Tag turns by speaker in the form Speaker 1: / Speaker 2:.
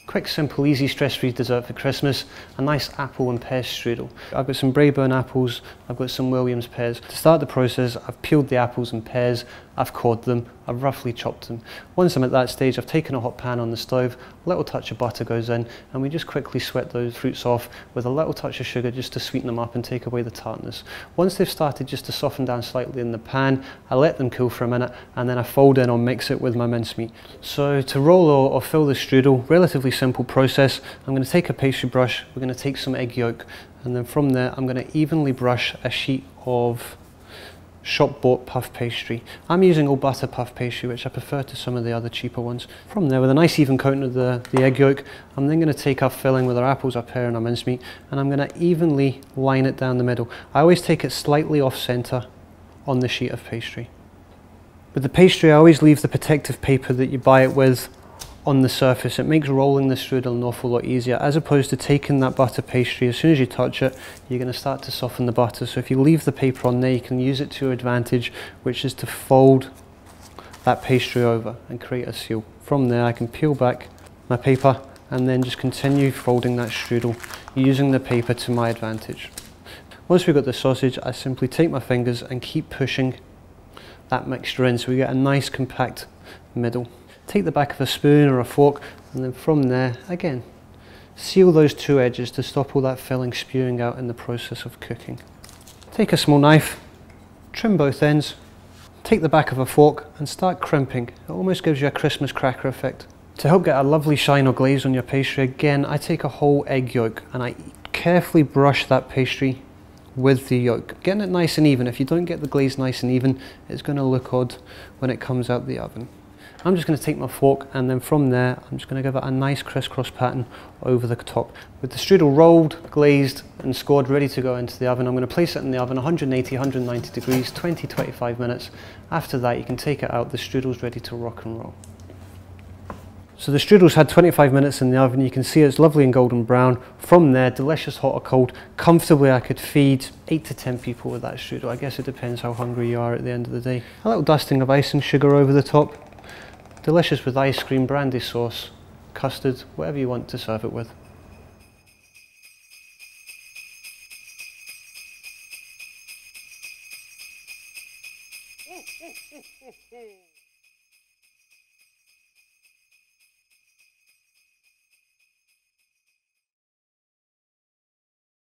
Speaker 1: Quick, simple, easy, stress-free dessert for Christmas, a nice apple and pear strudel. I've got some Braeburn apples, I've got some Williams pears. To start the process, I've peeled the apples and pears, I've cored them, I've roughly chopped them. Once I'm at that stage, I've taken a hot pan on the stove, a little touch of butter goes in, and we just quickly sweat those fruits off with a little touch of sugar just to sweeten them up and take away the tartness. Once they've started just to soften down slightly in the pan, I let them cool for a minute, and then I fold in or mix it with my mincemeat. So to roll or fill the strudel, relatively simple process. I'm going to take a pastry brush, we're going to take some egg yolk, and then from there I'm going to evenly brush a sheet of shop bought puff pastry. I'm using all butter puff pastry, which I prefer to some of the other cheaper ones. From there, with a nice even coating of the egg yolk, I'm then going to take our filling with our apples, our pear and our mincemeat, and I'm going to evenly line it down the middle. I always take it slightly off center on the sheet of pastry. With the pastry, I always leave the protective paper that you buy it with on the surface. It makes rolling the strudel an awful lot easier, as opposed to taking that butter pastry. As soon as you touch it, you're going to start to soften the butter. So if you leave the paper on there, you can use it to your advantage, which is to fold that pastry over and create a seal. From there, I can peel back my paper and then just continue folding that strudel, using the paper to my advantage. Once we've got the sausage, I simply take my fingers and keep pushing that mixture in so we get a nice compact middle. Take the back of a spoon or a fork, and then from there, again, seal those two edges to stop all that filling spewing out in the process of cooking. Take a small knife, trim both ends, take the back of a fork and start crimping. It almost gives you a Christmas cracker effect. To help get a lovely shine or glaze on your pastry, again, I take a whole egg yolk and I carefully brush that pastry with the yolk, getting it nice and even. If you don't get the glaze nice and even, it's going to look odd when it comes out the oven. I'm just going to take my fork, and then from there I'm just going to give it a nice crisscross pattern over the top. With the strudel rolled, glazed and scored, ready to go into the oven, I'm going to place it in the oven 180, 190 degrees, 20-25 minutes. After that you can take it out, the strudel's ready to rock and roll. So the strudel's had 25 minutes in the oven. You can see it's lovely and golden brown. From there, delicious hot or cold. Comfortably I could feed 8 to 10 people with that strudel. I guess it depends how hungry you are at the end of the day. A little dusting of icing sugar over the top. Delicious with ice cream, brandy sauce, custard, whatever you want to serve it with.